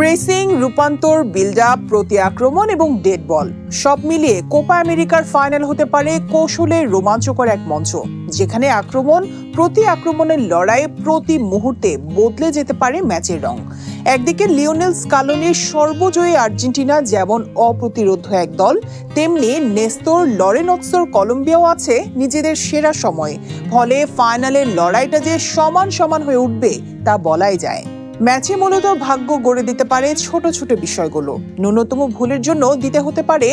Pressing, রূপান্তর, build up, প্রতি আক্রমণ এবং ডেড বল সব মিলিয়ে কোপা আমেরিকার ফাইনাল হতে পারে কৌশলে রোমাঞ্চকর এক মঞ্চ, যেখানে আক্রমণ প্রতি আক্রমণের লড়াই প্রতি মুহূর্তে বদলে যেতে পারে ম্যাচের রং। একদিকে লিওনেল স্কালোনির সর্বজয়ী আর্জেন্টিনা যেমন অপ্রতিরোধ্য এক দল, তেমনি নেস্তর লরেনৎসোর কলম্বিয়াও আছে নিজেদের সেরা সময়ে। ফলে ফাইনালের লড়াইটা যে সমান সমান হয়ে উঠবে তা বলাই যায়। ম্যাচে মূলত ভাগ্য গড়ে দিতে পারে ছোট ছোট বিষয়গুলো, ন্যূনতম ভুলের জন্য দিতে হতে পারে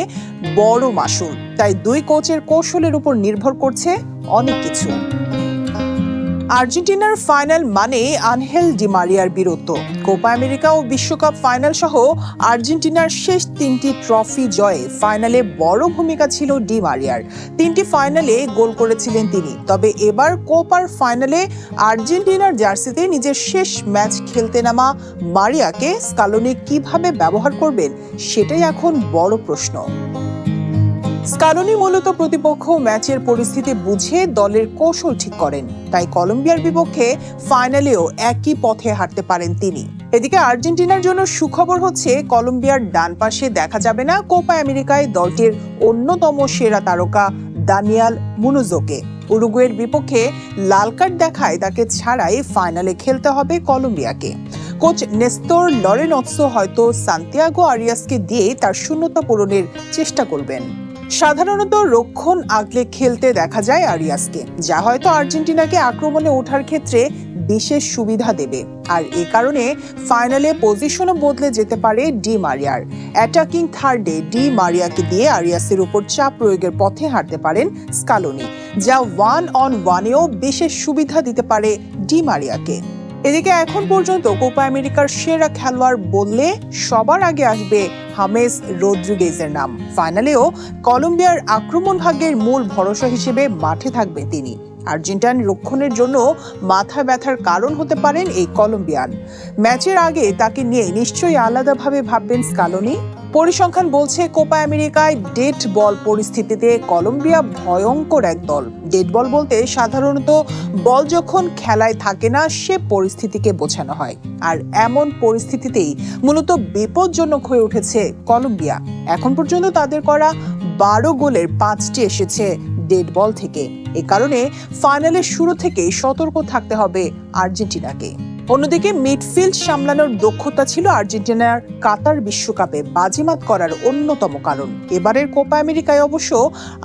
বড় মাশুল। তাই দুই কোচের কৌশলের উপর নির্ভর করছে অনেক কিছু। আর্জেন্টিনার ফাইনাল মানে আনহেল ডি মারিয়ার বীরত্ব। কোপা আমেরিকা ও বিশ্বকাপ ফাইনাল সহ আর্জেন্টিনার শেষ 3টি ট্রফি জয়ে ফাইনালে বড় ভূমিকা ছিল ডি মারিয়ার। 3টি ফাইনালে গোল করেছিলেন তিনি। তবে এবার কোপার ফাইনালে আর্জেন্টিনার জার্সিতে নিজের শেষ ম্যাচ খেলতে নামা মারিয়াকে স্কালোনি কিভাবে ব্যবহার করবেন সেটাই এখন বড় প্রশ্ন। স্কালোনি মূলত প্রতিপক্ষ ম্যাচের পরিস্থিতি বুঝে দলের কৌশল ঠিক করেন, তাই কলম্বিয়ার বিপক্ষে ফাইনালেও একই পথে হাঁটতে পারেন তিনি। এদিকে আর্জেন্টিনার জন্য সুখবর হচ্ছে কলম্বিয়ার ডান পাশে দেখা যাবে না কোপা আমেরিকায় দলটির অন্যতম সেরা তারকা দানিয়েল মুনোজকে। উরুগুয়ের বিপক্ষে লাল কার্ড দেখায় তাকে ছাড়াই ফাইনালে খেলতে হবে কলম্বিয়াকে। কোচ নেস্তর লরেনৎসো হয়তো সান্তিয়াগো আরিয়াসকে দিয়ে তার শূন্যতা পূরণের চেষ্টা করবেন। সাধারণত রক্ষণ আগলে খেলতে দেখা যায় আরিয়াসকে, যা হয়তো আর্জেন্টিনাকে আক্রমণে ওঠার ক্ষেত্রে বিশেষ সুবিধা দেবে। আর এ কারণে ফাইনালে পজিশনও বদলে যেতে পারে ডি মারিয়ার। অ্যাটাকিং থার্ডে ডি মারিয়াকে দিয়ে আরিয়াসের উপর চাপ প্রয়োগের পথে হাঁটতে পারেন স্কালোনি, যা 1-on-1-এও বিশেষ সুবিধা দিতে পারে ডি মারিয়াকে। এদিকে এখন পর্যন্ত কোপা আমেরিকার সেরা খেলোয়াড় বললে সবার আগে আসবে হামেস রদ্রিগেজের নাম। ফাইনালেও কলম্বিয়ার আক্রমণ ভাগ্যের মূল ভরসা হিসেবে মাঠে থাকবে তিনি। আর্জেন্টাইন রক্ষণের জন্য মাথা ব্যথার কারণ হতে পারেন এই কলম্বিয়ান। ম্যাচের আগে তাকে নিয়ে নিশ্চয়ই আলাদাভাবে ভাববেন স্কালোনি। পরিসংখ্যান বলছে কোপা আমেরিকায় ডেড বল পরিস্থিতিতে কলম্বিয়া ভয়ঙ্কর এক দল। ডেড বল বলতে সাধারণত বল যখন খেলায় থাকে না সে পরিস্থিতিকে বোঝানো হয়। আর এমন পরিস্থিতিতেই মূলত বিপজ্জনক হয়ে উঠেছে কলম্বিয়া। এখন পর্যন্ত তাদের করা 12 গোলের 5টি এসেছে ডেড বল থেকে। এ কারণে ফাইনালের শুরু থেকেই সতর্ক থাকতে হবে আর্জেন্টিনাকে। অন্যদিকে মিডফিল্ড সামলানোর দক্ষতা ছিল আর্জেন্টিনার কাতার বিশ্বকাপে বাজিমাত করার অন্যতম কারণ। এবারের কোপা আমেরিকায় অবশ্য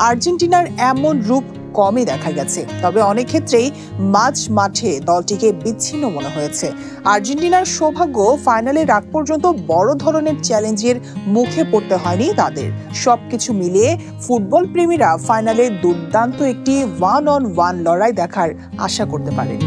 আর্জেন্টিনার এমন রূপ কমই দেখা গেছে। তবে অনেক ক্ষেত্রেই মাঝ মাঠে দলটিকে বিচ্ছিন্ন মনে হয়েছে। আর্জেন্টিনার সৌভাগ্য ফাইনালের আগ পর্যন্ত বড় ধরনের চ্যালেঞ্জের মুখে পড়তে হয়নি তাদের। সবকিছু মিলিয়ে ফুটবল প্রেমীরা ফাইনালে দুর্দান্ত একটি 1-on-1 লড়াই দেখার আশা করতে পারেন।